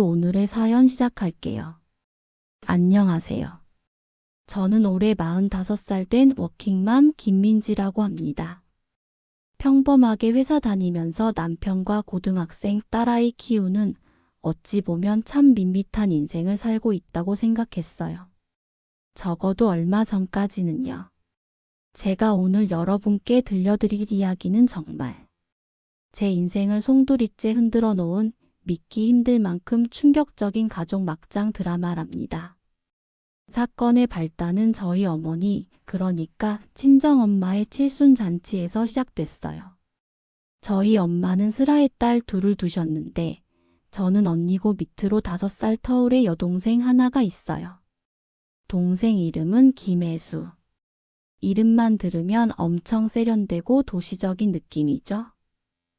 오늘의 사연 시작할게요. 안녕하세요. 저는 올해 45살 된 워킹맘 김민지라고 합니다. 평범하게 회사 다니면서 남편과 고등학생 딸아이 키우는 어찌 보면 참 밋밋한 인생을 살고 있다고 생각했어요. 적어도 얼마 전까지는요. 제가 오늘 여러분께 들려드릴 이야기는 정말 제 인생을 송두리째 흔들어 놓은 믿기 힘들 만큼 충격적인 가족 막장 드라마랍니다. 사건의 발단은 저희 어머니, 그러니까 친정엄마의 칠순잔치에서 시작됐어요. 저희 엄마는 슬하의 딸 둘을 두셨는데 저는 언니고 밑으로 5살 터울의 여동생 하나가 있어요. 동생 이름은 김혜수. 이름만 들으면 엄청 세련되고 도시적인 느낌이죠.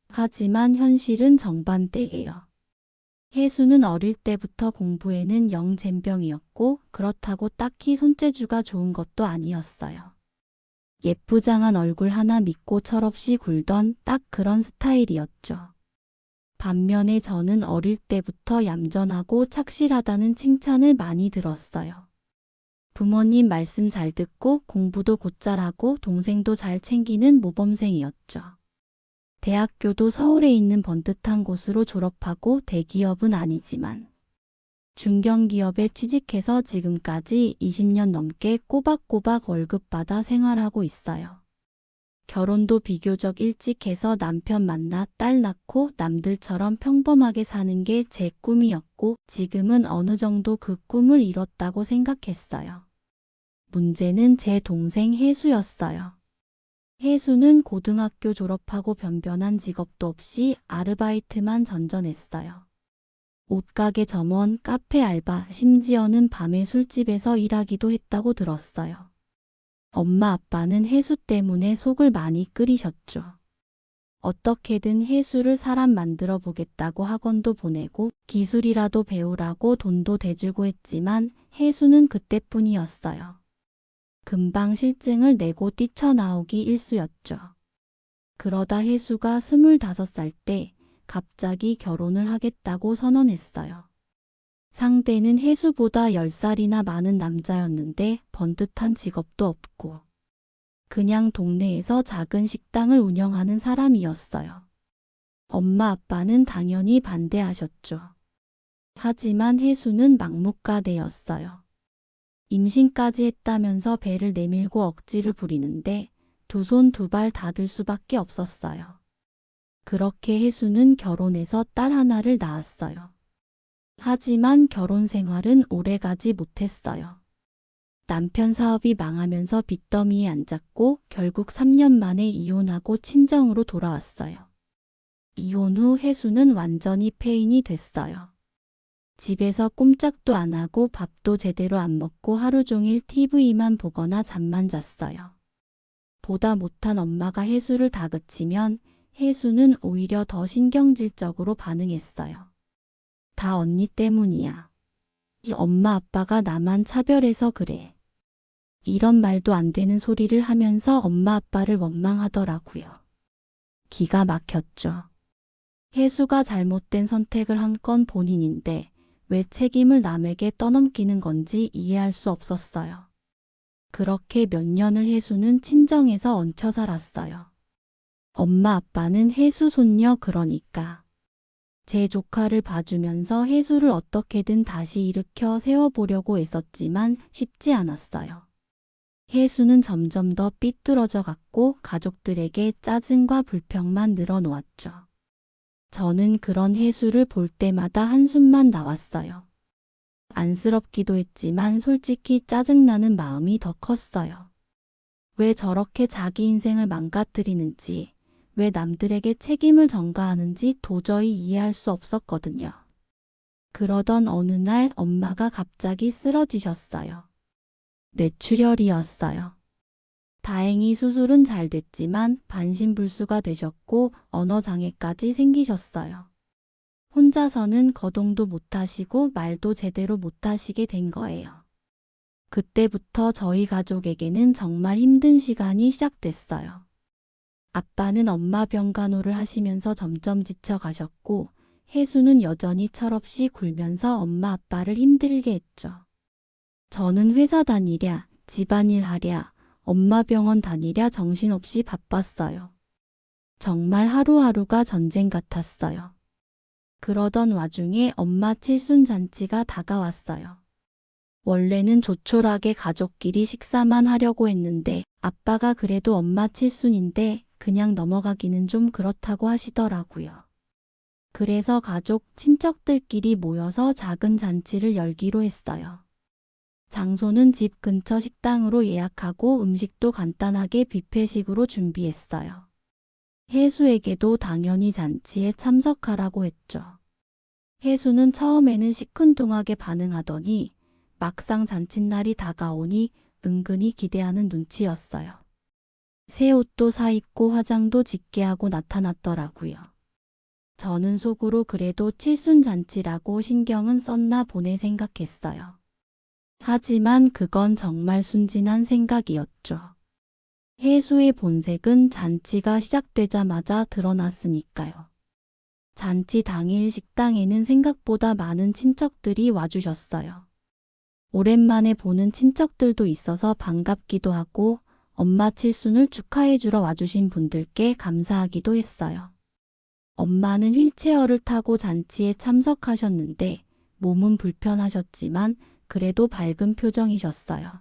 하지만 현실은 정반대예요. 혜수는 어릴 때부터 공부에는 영 젬병이었고 그렇다고 딱히 손재주가 좋은 것도 아니었어요. 예쁘장한 얼굴 하나 믿고 철없이 굴던 딱 그런 스타일이었죠. 반면에 저는 어릴 때부터 얌전하고 착실하다는 칭찬을 많이 들었어요. 부모님 말씀 잘 듣고 공부도 곧잘 하고 동생도 잘 챙기는 모범생이었죠. 대학교도 서울에 있는 번듯한 곳으로 졸업하고 대기업은 아니지만 중견기업에 취직해서 지금까지 20년 넘게 꼬박꼬박 월급 받아 생활하고 있어요. 결혼도 비교적 일찍 해서 남편 만나 딸 낳고 남들처럼 평범하게 사는 게 제 꿈이었고 지금은 어느 정도 그 꿈을 이뤘다고 생각했어요. 문제는 제 동생 혜수였어요. 혜수는 고등학교 졸업하고 변변한 직업도 없이 아르바이트만 전전했어요. 옷가게 점원, 카페 알바, 심지어는 밤에 술집에서 일하기도 했다고 들었어요. 엄마 아빠는 혜수 때문에 속을 많이 끓이셨죠. 어떻게든 혜수를 사람 만들어 보겠다고 학원도 보내고 기술이라도 배우라고 돈도 대주고 했지만 혜수는 그때뿐이었어요. 금방 실증을 내고 뛰쳐나오기 일쑤였죠. 그러다 혜수가 25살 때 갑자기 결혼을 하겠다고 선언했어요. 상대는 혜수보다 10살이나 많은 남자였는데 번듯한 직업도 없고 그냥 동네에서 작은 식당을 운영하는 사람이었어요. 엄마 아빠는 당연히 반대하셨죠. 하지만 혜수는 막무가내였어요. 임신까지 했다면서 배를 내밀고 억지를 부리는데 두 손 두 발 다 들 수밖에 없었어요. 그렇게 혜수는 결혼해서 딸 하나를 낳았어요. 하지만 결혼 생활은 오래가지 못했어요. 남편 사업이 망하면서 빚더미에 앉았고 결국 3년 만에 이혼하고 친정으로 돌아왔어요. 이혼 후 혜수는 완전히 폐인이 됐어요. 집에서 꼼짝도 안 하고 밥도 제대로 안 먹고 하루 종일 TV만 보거나 잠만 잤어요. 보다 못한 엄마가 혜수를 다그치면 혜수는 오히려 더 신경질적으로 반응했어요. 다 언니 때문이야. 이 엄마 아빠가 나만 차별해서 그래. 이런 말도 안 되는 소리를 하면서 엄마 아빠를 원망하더라고요. 기가 막혔죠. 혜수가 잘못된 선택을 한 건 본인인데 왜 책임을 남에게 떠넘기는 건지 이해할 수 없었어요. 그렇게 몇 년을 혜수는 친정에서 얹혀 살았어요. 엄마 아빠는 혜수 손녀 그러니까 제 조카를 봐주면서 혜수를 어떻게든 다시 일으켜 세워보려고 애썼지만 쉽지 않았어요. 혜수는 점점 더 삐뚤어져 갔고 가족들에게 짜증과 불평만 늘어놓았죠. 저는 그런 혜수를 볼 때마다 한숨만 나왔어요. 안쓰럽기도 했지만 솔직히 짜증나는 마음이 더 컸어요. 왜 저렇게 자기 인생을 망가뜨리는지, 왜 남들에게 책임을 전가하는지 도저히 이해할 수 없었거든요. 그러던 어느 날 엄마가 갑자기 쓰러지셨어요. 뇌출혈이었어요. 다행히 수술은 잘 됐지만 반신불수가 되셨고 언어장애까지 생기셨어요. 혼자서는 거동도 못하시고 말도 제대로 못하시게 된 거예요. 그때부터 저희 가족에게는 정말 힘든 시간이 시작됐어요. 아빠는 엄마 병간호를 하시면서 점점 지쳐가셨고 혜수는 여전히 철없이 굴면서 엄마 아빠를 힘들게 했죠. 저는 회사 다니랴, 집안일 하랴, 엄마 병원 다니랴 정신없이 바빴어요. 정말 하루하루가 전쟁 같았어요. 그러던 와중에 엄마 칠순 잔치가 다가왔어요. 원래는 조촐하게 가족끼리 식사만 하려고 했는데 아빠가 그래도 엄마 칠순인데 그냥 넘어가기는 좀 그렇다고 하시더라고요. 그래서 가족, 친척들끼리 모여서 작은 잔치를 열기로 했어요. 장소는 집 근처 식당으로 예약하고 음식도 간단하게 뷔페식으로 준비했어요. 혜수에게도 당연히 잔치에 참석하라고 했죠. 혜수는 처음에는 시큰둥하게 반응하더니 막상 잔칫날이 다가오니 은근히 기대하는 눈치였어요. 새 옷도 사입고 화장도 짙게 하고 나타났더라고요. 저는 속으로 그래도 칠순 잔치라고 신경은 썼나 보네 생각했어요. 하지만 그건 정말 순진한 생각이었죠. 혜수의 본색은 잔치가 시작되자마자 드러났으니까요. 잔치 당일 식당에는 생각보다 많은 친척들이 와주셨어요. 오랜만에 보는 친척들도 있어서 반갑기도 하고 엄마 칠순을 축하해주러 와주신 분들께 감사하기도 했어요. 엄마는 휠체어를 타고 잔치에 참석하셨는데 몸은 불편하셨지만 그래도 밝은 표정이셨어요.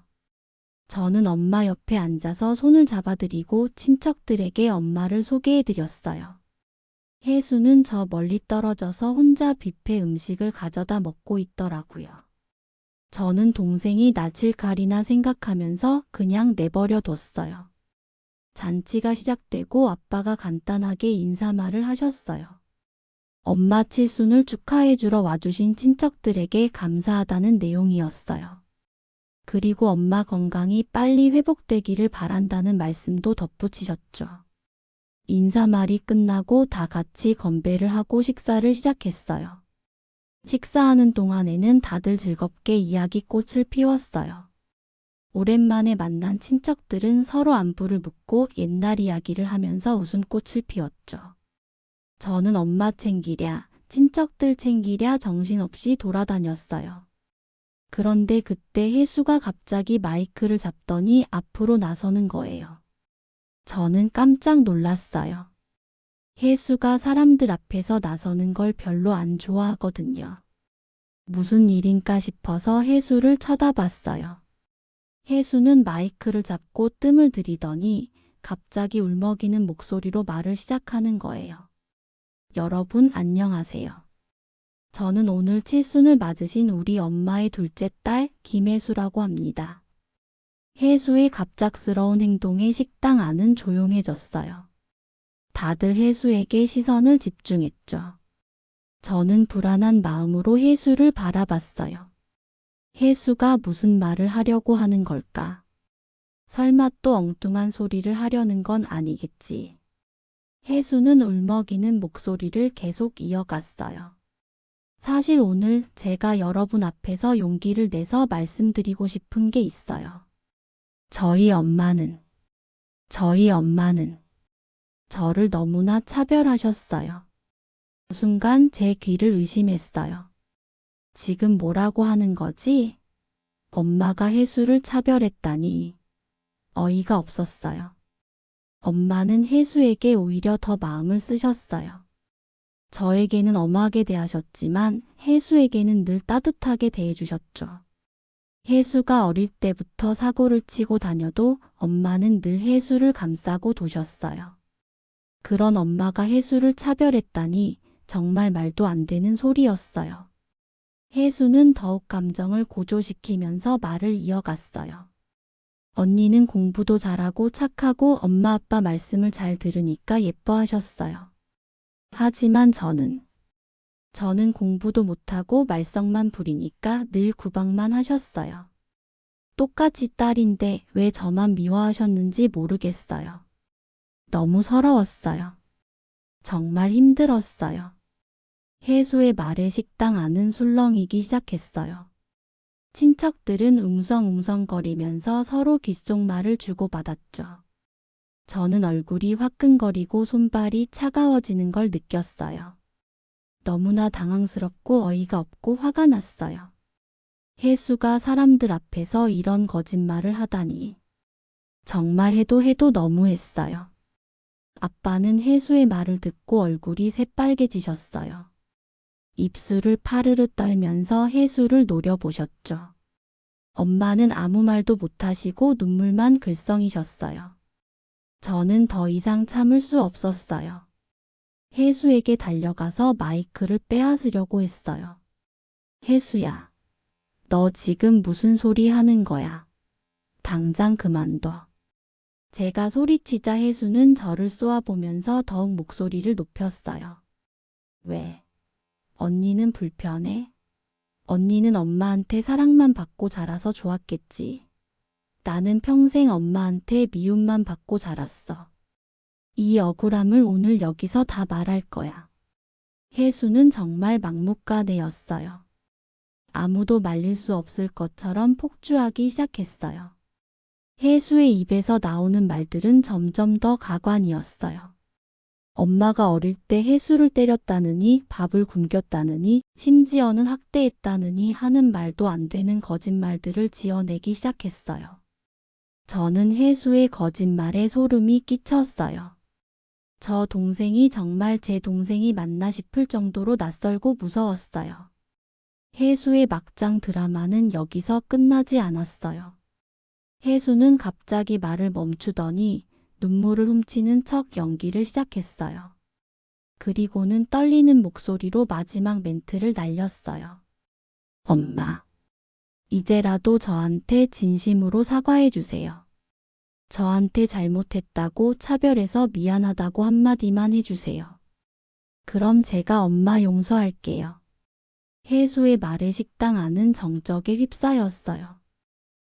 저는 엄마 옆에 앉아서 손을 잡아드리고 친척들에게 엄마를 소개해드렸어요. 혜수는 저 멀리 떨어져서 혼자 뷔페 음식을 가져다 먹고 있더라고요. 저는 동생이 낯을 가리나 생각하면서 그냥 내버려 뒀어요. 잔치가 시작되고 아빠가 간단하게 인사말을 하셨어요. 엄마 칠순을 축하해주러 와주신 친척들에게 감사하다는 내용이었어요. 그리고 엄마 건강이 빨리 회복되기를 바란다는 말씀도 덧붙이셨죠. 인사말이 끝나고 다 같이 건배를 하고 식사를 시작했어요. 식사하는 동안에는 다들 즐겁게 이야기꽃을 피웠어요. 오랜만에 만난 친척들은 서로 안부를 묻고 옛날 이야기를 하면서 웃음꽃을 피웠죠. 저는 엄마 챙기랴, 친척들 챙기랴 정신없이 돌아다녔어요. 그런데 그때 혜수가 갑자기 마이크를 잡더니 앞으로 나서는 거예요. 저는 깜짝 놀랐어요. 혜수가 사람들 앞에서 나서는 걸 별로 안 좋아하거든요. 무슨 일인가 싶어서 혜수를 쳐다봤어요. 혜수는 마이크를 잡고 뜸을 들이더니 갑자기 울먹이는 목소리로 말을 시작하는 거예요. 여러분 안녕하세요. 저는 오늘 칠순을 맞으신 우리 엄마의 둘째 딸 김혜수라고 합니다. 혜수의 갑작스러운 행동에 식당 안은 조용해졌어요. 다들 혜수에게 시선을 집중했죠. 저는 불안한 마음으로 혜수를 바라봤어요. 혜수가 무슨 말을 하려고 하는 걸까? 설마 또 엉뚱한 소리를 하려는 건 아니겠지. 혜수는 울먹이는 목소리를 계속 이어갔어요. 사실 오늘 제가 여러분 앞에서 용기를 내서 말씀드리고 싶은 게 있어요. 저희 엄마는 저를 너무나 차별하셨어요. 그 순간 제 귀를 의심했어요. 지금 뭐라고 하는 거지? 엄마가 혜수를 차별했다니. 어이가 없었어요. 엄마는 혜수에게 오히려 더 마음을 쓰셨어요. 저에게는 엄하게 대하셨지만 혜수에게는 늘 따뜻하게 대해주셨죠. 혜수가 어릴 때부터 사고를 치고 다녀도 엄마는 늘 혜수를 감싸고 도셨어요. 그런 엄마가 혜수를 차별했다니 정말 말도 안 되는 소리였어요. 혜수는 더욱 감정을 고조시키면서 말을 이어갔어요. 언니는 공부도 잘하고 착하고 엄마 아빠 말씀을 잘 들으니까 예뻐하셨어요. 하지만 저는 공부도 못하고 말썽만 부리니까 늘 구박만 하셨어요. 똑같이 딸인데 왜 저만 미워하셨는지 모르겠어요. 너무 서러웠어요. 정말 힘들었어요. 혜수의 말에 식당 안은 술렁이기 시작했어요. 친척들은 웅성웅성거리면서 서로 귓속말을 주고받았죠. 저는 얼굴이 화끈거리고 손발이 차가워지는 걸 느꼈어요. 너무나 당황스럽고 어이가 없고 화가 났어요. 혜수가 사람들 앞에서 이런 거짓말을 하다니. 정말 해도 너무했어요. 아빠는 혜수의 말을 듣고 얼굴이 새빨개지셨어요. 입술을 파르르 떨면서 혜수를 노려보셨죠. 엄마는 아무 말도 못하시고 눈물만 글썽이셨어요. 저는 더 이상 참을 수 없었어요. 혜수에게 달려가서 마이크를 빼앗으려고 했어요. 혜수야, 너 지금 무슨 소리 하는 거야? 당장 그만둬. 제가 소리치자 혜수는 저를 쏘아보면서 더욱 목소리를 높였어요. 왜? 언니는 불편해? 언니는 엄마한테 사랑만 받고 자라서 좋았겠지. 나는 평생 엄마한테 미움만 받고 자랐어. 이 억울함을 오늘 여기서 다 말할 거야. 혜수는 정말 막무가내였어요. 아무도 말릴 수 없을 것처럼 폭주하기 시작했어요. 혜수의 입에서 나오는 말들은 점점 더 가관이었어요. 엄마가 어릴 때 혜수를 때렸다느니, 밥을 굶겼다느니, 심지어는 학대했다느니 하는 말도 안 되는 거짓말들을 지어내기 시작했어요. 저는 혜수의 거짓말에 소름이 끼쳤어요. 저 동생이 정말 제 동생이 맞나 싶을 정도로 낯설고 무서웠어요. 혜수의 막장 드라마는 여기서 끝나지 않았어요. 혜수는 갑자기 말을 멈추더니 눈물을 훔치는 척 연기를 시작했어요. 그리고는 떨리는 목소리로 마지막 멘트를 날렸어요. 엄마, 이제라도 저한테 진심으로 사과해 주세요. 저한테 잘못했다고 차별해서 미안하다고 한마디만 해주세요. 그럼 제가 엄마 용서할게요. 혜수의 말에 식당 안은 정적에 휩싸였어요.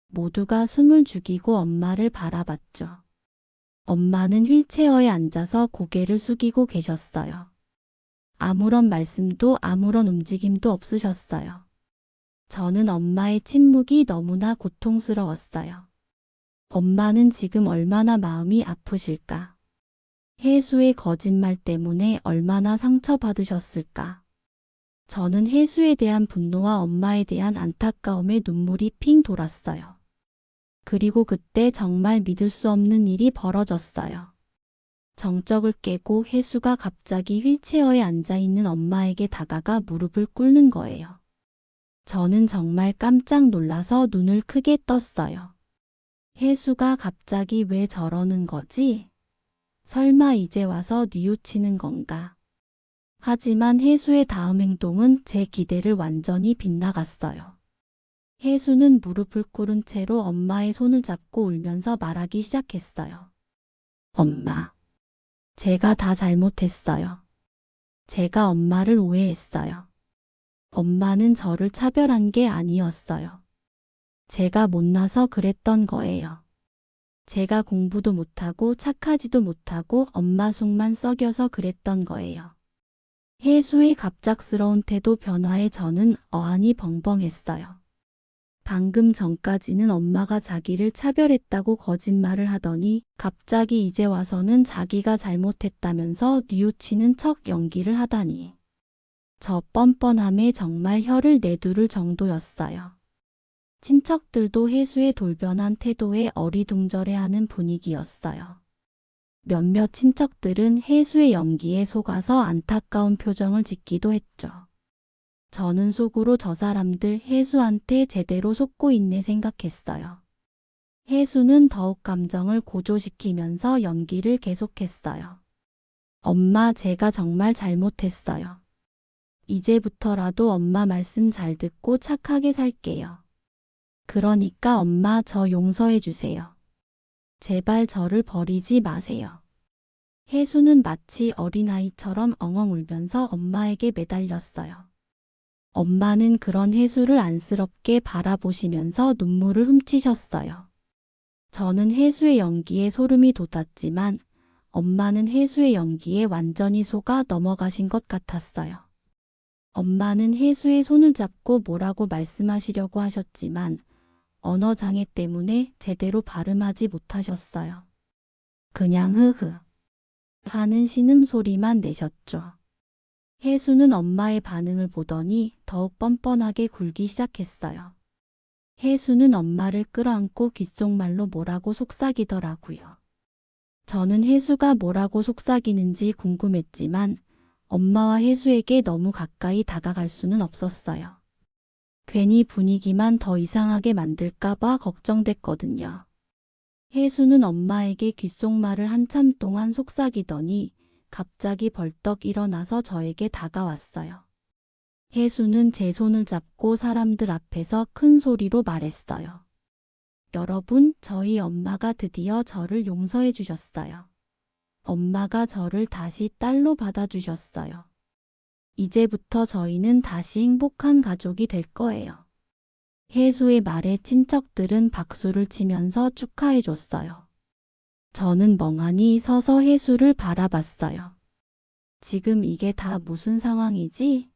모두가 숨을 죽이고 엄마를 바라봤죠. 엄마는 휠체어에 앉아서 고개를 숙이고 계셨어요. 아무런 말씀도 아무런 움직임도 없으셨어요. 저는 엄마의 침묵이 너무나 고통스러웠어요. 엄마는 지금 얼마나 마음이 아프실까? 혜수의 거짓말 때문에 얼마나 상처받으셨을까? 저는 혜수에 대한 분노와 엄마에 대한 안타까움에 눈물이 핑 돌았어요. 그리고 그때 정말 믿을 수 없는 일이 벌어졌어요. 정적을 깨고 혜수가 갑자기 휠체어에 앉아있는 엄마에게 다가가 무릎을 꿇는 거예요. 저는 정말 깜짝 놀라서 눈을 크게 떴어요. 혜수가 갑자기 왜 저러는 거지? 설마 이제 와서 뉘우치는 건가? 하지만 혜수의 다음 행동은 제 기대를 완전히 빗나갔어요. 혜수는 무릎을 꿇은 채로 엄마의 손을 잡고 울면서 말하기 시작했어요. 엄마, 제가 다 잘못했어요. 제가 엄마를 오해했어요. 엄마는 저를 차별한 게 아니었어요. 제가 못나서 그랬던 거예요. 제가 공부도 못하고 착하지도 못하고 엄마 속만 썩여서 그랬던 거예요. 혜수의 갑작스러운 태도 변화에 저는 어안이 벙벙했어요. 방금 전까지는 엄마가 자기를 차별했다고 거짓말을 하더니 갑자기 이제 와서는 자기가 잘못했다면서 뉘우치는 척 연기를 하다니. 저 뻔뻔함에 정말 혀를 내두를 정도였어요. 친척들도 혜수의 돌변한 태도에 어리둥절해하는 분위기였어요. 몇몇 친척들은 혜수의 연기에 속아서 안타까운 표정을 짓기도 했죠. 저는 속으로 저 사람들 혜수한테 제대로 속고 있네 생각했어요. 혜수는 더욱 감정을 고조시키면서 연기를 계속했어요. 엄마, 제가 정말 잘못했어요. 이제부터라도 엄마 말씀 잘 듣고 착하게 살게요. 그러니까 엄마, 저 용서해 주세요. 제발 저를 버리지 마세요. 혜수는 마치 어린아이처럼 엉엉 울면서 엄마에게 매달렸어요. 엄마는 그런 혜수를 안쓰럽게 바라보시면서 눈물을 훔치셨어요. 저는 혜수의 연기에 소름이 돋았지만 엄마는 혜수의 연기에 완전히 속아 넘어가신 것 같았어요. 엄마는 혜수의 손을 잡고 뭐라고 말씀하시려고 하셨지만 언어 장애 때문에 제대로 발음하지 못하셨어요. 그냥 흐흐 하는 신음소리만 내셨죠. 혜수는 엄마의 반응을 보더니 더욱 뻔뻔하게 굴기 시작했어요. 혜수는 엄마를 끌어안고 귓속말로 뭐라고 속삭이더라고요. 저는 혜수가 뭐라고 속삭이는지 궁금했지만 엄마와 혜수에게 너무 가까이 다가갈 수는 없었어요. 괜히 분위기만 더 이상하게 만들까봐 걱정됐거든요. 혜수는 엄마에게 귓속말을 한참 동안 속삭이더니 갑자기 벌떡 일어나서 저에게 다가왔어요. 혜수는 제 손을 잡고 사람들 앞에서 큰 소리로 말했어요. 여러분, 저희 엄마가 드디어 저를 용서해 주셨어요. 엄마가 저를 다시 딸로 받아주셨어요. 이제부터 저희는 다시 행복한 가족이 될 거예요. 혜수의 말에 친척들은 박수를 치면서 축하해 줬어요. 저는 멍하니 서서 혜수를 바라봤어요. 지금 이게 다 무슨 상황이지?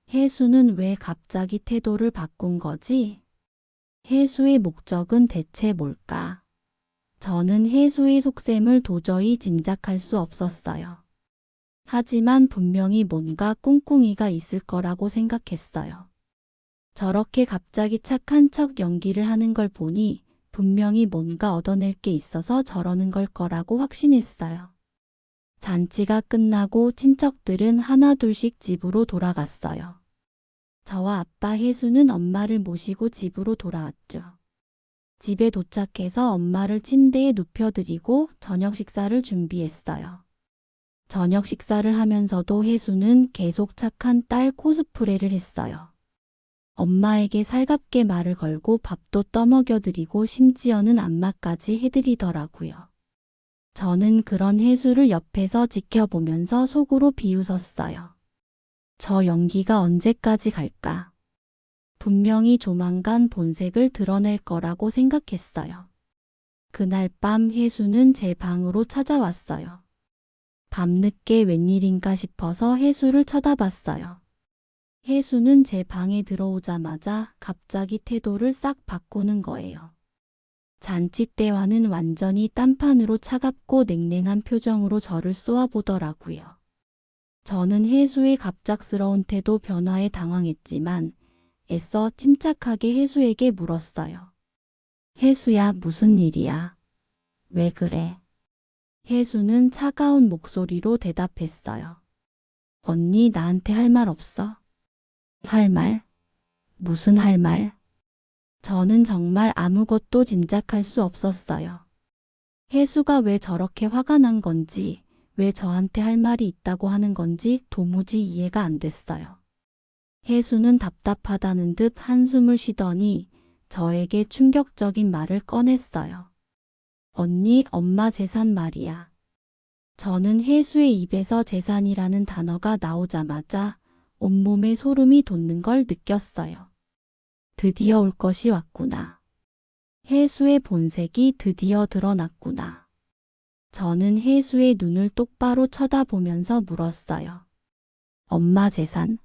혜수는 왜 갑자기 태도를 바꾼 거지? 혜수의 목적은 대체 뭘까? 저는 혜수의 속셈을 도저히 짐작할 수 없었어요. 하지만 분명히 뭔가 꿍꿍이가 있을 거라고 생각했어요. 저렇게 갑자기 착한 척 연기를 하는 걸 보니 분명히 뭔가 얻어낼 게 있어서 저러는 걸 거라고 확신했어요. 잔치가 끝나고 친척들은 하나둘씩 집으로 돌아갔어요. 저와 아빠 혜수는 엄마를 모시고 집으로 돌아왔죠. 집에 도착해서 엄마를 침대에 눕혀드리고 저녁 식사를 준비했어요. 저녁 식사를 하면서도 혜수는 계속 착한 딸 코스프레를 했어요. 엄마에게 살갑게 말을 걸고 밥도 떠먹여드리고 심지어는 안마까지 해드리더라고요. 저는 그런 혜수를 옆에서 지켜보면서 속으로 비웃었어요. 저 연기가 언제까지 갈까? 분명히 조만간 본색을 드러낼 거라고 생각했어요. 그날 밤 혜수는 제 방으로 찾아왔어요. 밤늦게 웬일인가 싶어서 혜수를 쳐다봤어요. 혜수는 제 방에 들어오자마자 갑자기 태도를 싹 바꾸는 거예요. 잔치 때와는 완전히 딴판으로 차갑고 냉랭한 표정으로 저를 쏘아보더라고요. 저는 혜수의 갑작스러운 태도 변화에 당황했지만 애써 침착하게 혜수에게 물었어요. 혜수야, 무슨 일이야? 왜 그래? 혜수는 차가운 목소리로 대답했어요. 언니, 나한테 할 말 없어? 할 말? 무슨 할 말? 저는 정말 아무것도 짐작할 수 없었어요. 혜수가 왜 저렇게 화가 난 건지, 왜 저한테 할 말이 있다고 하는 건지 도무지 이해가 안 됐어요. 혜수는 답답하다는 듯 한숨을 쉬더니 저에게 충격적인 말을 꺼냈어요. 언니, 엄마 재산 말이야. 저는 혜수의 입에서 재산이라는 단어가 나오자마자 온몸에 소름이 돋는 걸 느꼈어요. 드디어 올 것이 왔구나. 혜수의 본색이 드디어 드러났구나. 저는 혜수의 눈을 똑바로 쳐다보면서 물었어요. 엄마 재산?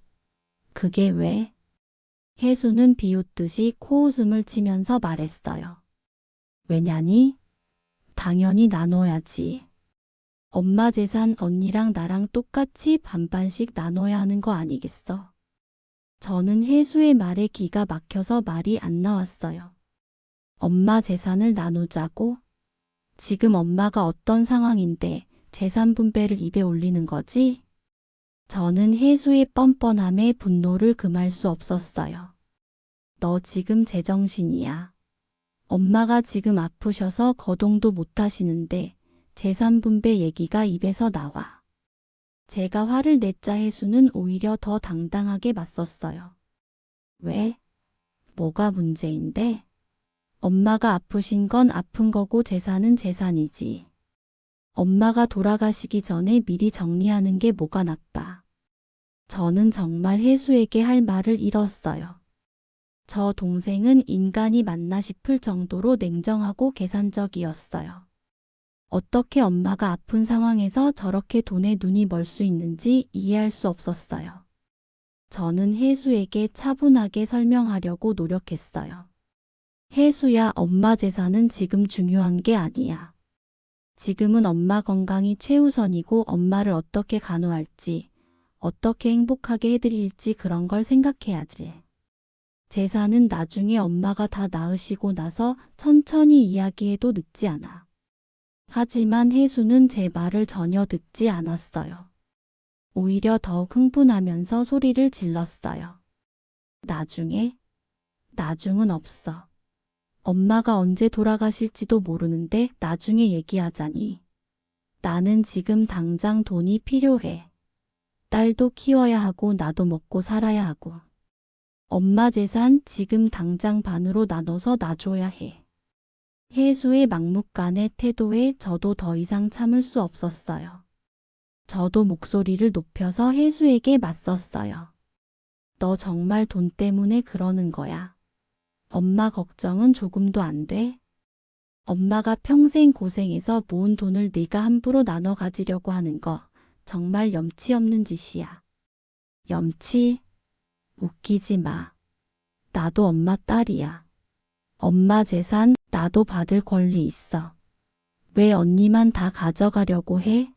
그게 왜? 혜수는 비웃듯이 코웃음을 치면서 말했어요. 왜냐니? 당연히 나눠야지. 엄마 재산 언니랑 나랑 똑같이 반반씩 나눠야 하는 거 아니겠어? 저는 혜수의 말에 기가 막혀서 말이 안 나왔어요. 엄마 재산을 나누자고? 지금 엄마가 어떤 상황인데 재산 분배를 입에 올리는 거지? 저는 혜수의 뻔뻔함에 분노를 금할 수 없었어요. 너 지금 제정신이야. 엄마가 지금 아프셔서 거동도 못 하시는데 재산 분배 얘기가 입에서 나와. 제가 화를 냈자 혜수는 오히려 더 당당하게 맞섰어요. 왜? 뭐가 문제인데? 엄마가 아프신 건 아픈 거고 재산은 재산이지. 엄마가 돌아가시기 전에 미리 정리하는 게 뭐가 나빠. 저는 정말 혜수에게 할 말을 잃었어요. 저 동생은 인간이 맞나 싶을 정도로 냉정하고 계산적이었어요. 어떻게 엄마가 아픈 상황에서 저렇게 돈에 눈이 멀 수 있는지 이해할 수 없었어요. 저는 혜수에게 차분하게 설명하려고 노력했어요. 혜수야, 엄마 재산은 지금 중요한 게 아니야. 지금은 엄마 건강이 최우선이고 엄마를 어떻게 간호할지, 어떻게 행복하게 해드릴지 그런 걸 생각해야지. 제사는 나중에 엄마가 다 나으시고 나서 천천히 이야기해도 늦지 않아. 하지만 혜수는 제 말을 전혀 듣지 않았어요. 오히려 더욱 흥분하면서 소리를 질렀어요. 나중은 없어. 엄마가 언제 돌아가실지도 모르는데 나중에 얘기하자니. 나는 지금 당장 돈이 필요해. 딸도 키워야 하고 나도 먹고 살아야 하고. 엄마 재산 지금 당장 반으로 나눠서 놔줘야 해. 혜수의 막무가내 태도에 저도 더 이상 참을 수 없었어요. 저도 목소리를 높여서 혜수에게 맞섰어요. 너 정말 돈 때문에 그러는 거야. 엄마 걱정은 조금도 안 돼? 엄마가 평생 고생해서 모은 돈을 네가 함부로 나눠 가지려고 하는 거 정말 염치 없는 짓이야. 염치? 웃기지 마. 나도 엄마 딸이야. 엄마 재산 나도 받을 권리 있어. 왜 언니만 다 가져가려고 해?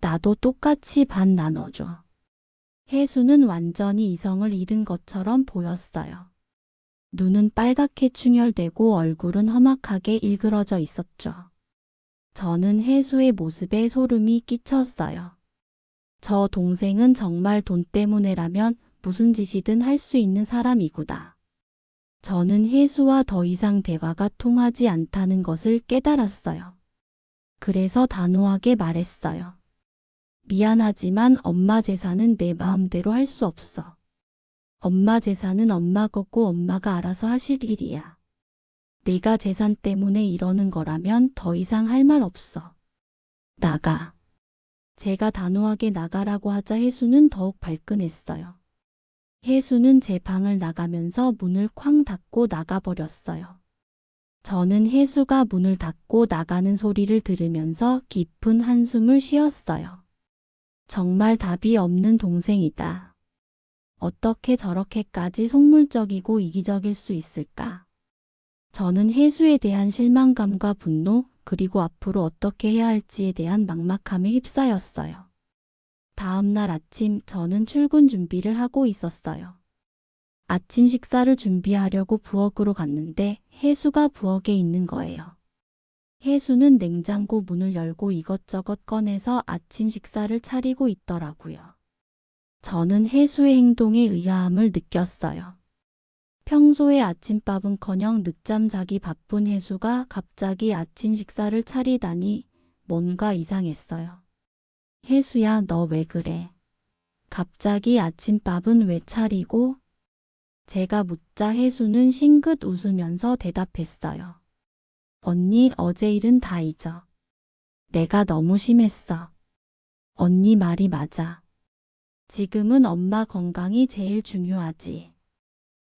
나도 똑같이 반 나눠줘. 혜수는 완전히 이성을 잃은 것처럼 보였어요. 눈은 빨갛게 충혈되고 얼굴은 험악하게 일그러져 있었죠. 저는 혜수의 모습에 소름이 끼쳤어요. 저 동생은 정말 돈 때문에라면 무슨 짓이든 할 수 있는 사람이구나. 저는 혜수와 더 이상 대화가 통하지 않다는 것을 깨달았어요. 그래서 단호하게 말했어요. 미안하지만 엄마 재산은 내 마음대로 할 수 없어. 엄마 재산은 엄마 거고 엄마가 알아서 하실 일이야. 내가 재산 때문에 이러는 거라면 더 이상 할 말 없어. 나가. 제가 단호하게 나가라고 하자 혜수는 더욱 발끈했어요. 혜수는 제 방을 나가면서 문을 쾅 닫고 나가버렸어요. 저는 혜수가 문을 닫고 나가는 소리를 들으면서 깊은 한숨을 쉬었어요. 정말 답이 없는 동생이다. 어떻게 저렇게까지 속물적이고 이기적일 수 있을까? 저는 혜수에 대한 실망감과 분노, 그리고 앞으로 어떻게 해야 할지에 대한 막막함에 휩싸였어요. 다음 날 아침 저는 출근 준비를 하고 있었어요. 아침 식사를 준비하려고 부엌으로 갔는데 혜수가 부엌에 있는 거예요. 혜수는 냉장고 문을 열고 이것저것 꺼내서 아침 식사를 차리고 있더라고요. 저는 혜수의 행동에 의아함을 느꼈어요. 평소에 아침밥은커녕 늦잠 자기 바쁜 혜수가 갑자기 아침 식사를 차리다니 뭔가 이상했어요. 혜수야, 너 왜 그래? 갑자기 아침밥은 왜 차리고? 제가 묻자 혜수는 싱긋 웃으면서 대답했어요. 언니, 어제 일은 다 잊어. 내가 너무 심했어. 언니 말이 맞아. 지금은 엄마 건강이 제일 중요하지.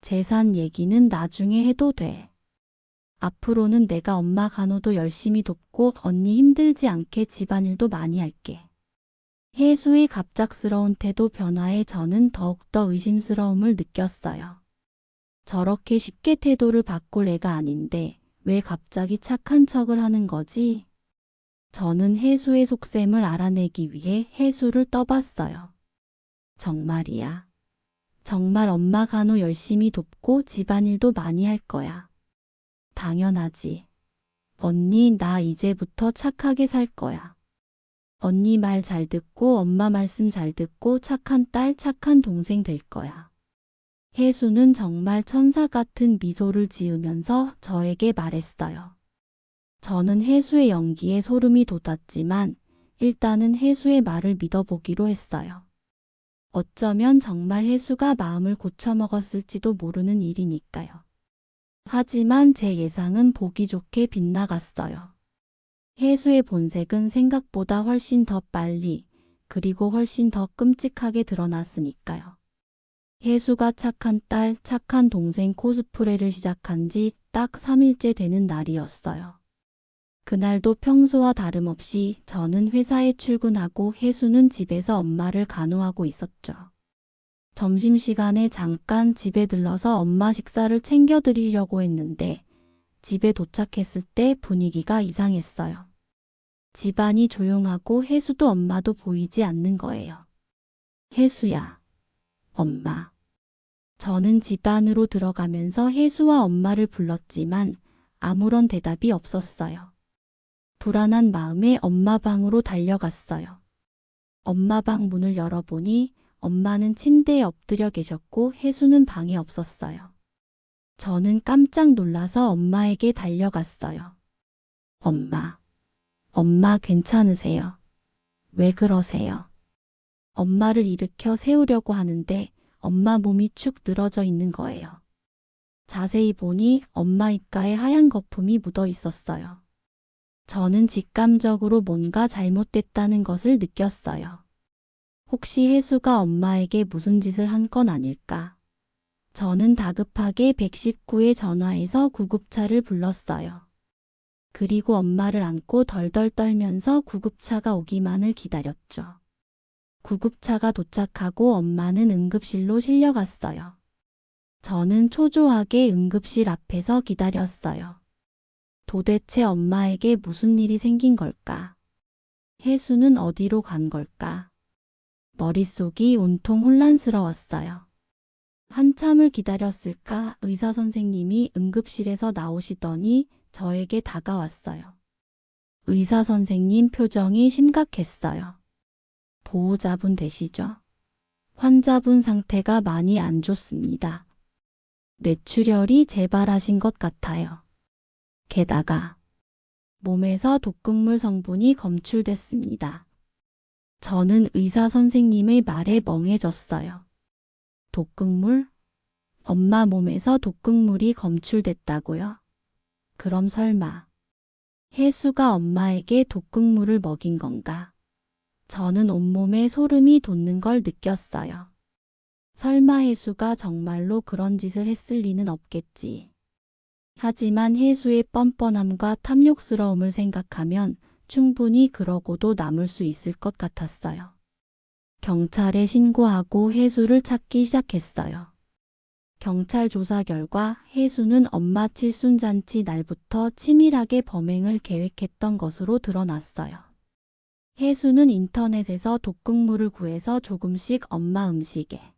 재산 얘기는 나중에 해도 돼. 앞으로는 내가 엄마 간호도 열심히 돕고 언니 힘들지 않게 집안일도 많이 할게. 혜수의 갑작스러운 태도 변화에 저는 더욱더 의심스러움을 느꼈어요. 저렇게 쉽게 태도를 바꿀 애가 아닌데 왜 갑자기 착한 척을 하는 거지? 저는 혜수의 속셈을 알아내기 위해 혜수를 떠봤어요. 정말이야. 정말 엄마 간호 열심히 돕고 집안일도 많이 할 거야. 당연하지. 언니, 나 이제부터 착하게 살 거야. 언니 말 잘 듣고 엄마 말씀 잘 듣고 착한 딸, 착한 동생 될 거야. 혜수는 정말 천사 같은 미소를 지으면서 저에게 말했어요. 저는 혜수의 연기에 소름이 돋았지만 일단은 혜수의 말을 믿어보기로 했어요. 어쩌면 정말 혜수가 마음을 고쳐먹었을지도 모르는 일이니까요. 하지만 제 예상은 보기 좋게 빗나갔어요. 혜수의 본색은 생각보다 훨씬 더 빨리, 그리고 훨씬 더 끔찍하게 드러났으니까요. 혜수가 착한 딸, 착한 동생 코스프레를 시작한 지 딱 3일째 되는 날이었어요. 그날도 평소와 다름없이 저는 회사에 출근하고 혜수는 집에서 엄마를 간호하고 있었죠. 점심시간에 잠깐 집에 들러서 엄마 식사를 챙겨드리려고 했는데 집에 도착했을 때 분위기가 이상했어요. 집안이 조용하고 혜수도 엄마도 보이지 않는 거예요. 혜수야, 엄마. 저는 집 안으로 들어가면서 혜수와 엄마를 불렀지만 아무런 대답이 없었어요. 불안한 마음에 엄마 방으로 달려갔어요. 엄마 방 문을 열어보니 엄마는 침대에 엎드려 계셨고 혜수는 방에 없었어요. 저는 깜짝 놀라서 엄마에게 달려갔어요. 엄마, 엄마 괜찮으세요? 왜 그러세요? 엄마를 일으켜 세우려고 하는데 엄마 몸이 축 늘어져 있는 거예요. 자세히 보니 엄마 입가에 하얀 거품이 묻어 있었어요. 저는 직감적으로 뭔가 잘못됐다는 것을 느꼈어요. 혹시 혜수가 엄마에게 무슨 짓을 한 건 아닐까? 저는 다급하게 119에 전화해서 구급차를 불렀어요. 그리고 엄마를 안고 덜덜 떨면서 구급차가 오기만을 기다렸죠. 구급차가 도착하고 엄마는 응급실로 실려갔어요. 저는 초조하게 응급실 앞에서 기다렸어요. 도대체 엄마에게 무슨 일이 생긴 걸까? 혜수는 어디로 간 걸까? 머릿속이 온통 혼란스러웠어요. 한참을 기다렸을까 의사 선생님이 응급실에서 나오시더니 저에게 다가왔어요. 의사 선생님 표정이 심각했어요. 보호자분 되시죠? 환자분 상태가 많이 안 좋습니다. 뇌출혈이 재발하신 것 같아요. 게다가 몸에서 독극물 성분이 검출됐습니다. 저는 의사 선생님의 말에 멍해졌어요. 독극물? 엄마 몸에서 독극물이 검출됐다고요? 그럼 설마 혜수가 엄마에게 독극물을 먹인 건가? 저는 온몸에 소름이 돋는 걸 느꼈어요. 설마 혜수가 정말로 그런 짓을 했을 리는 없겠지. 하지만 혜수의 뻔뻔함과 탐욕스러움을 생각하면 충분히 그러고도 남을 수 있을 것 같았어요. 경찰에 신고하고 혜수를 찾기 시작했어요. 경찰 조사 결과 혜수는 엄마 칠순잔치 날부터 치밀하게 범행을 계획했던 것으로 드러났어요. 혜수는 인터넷에서 독극물을 구해서 조금씩 엄마 음식에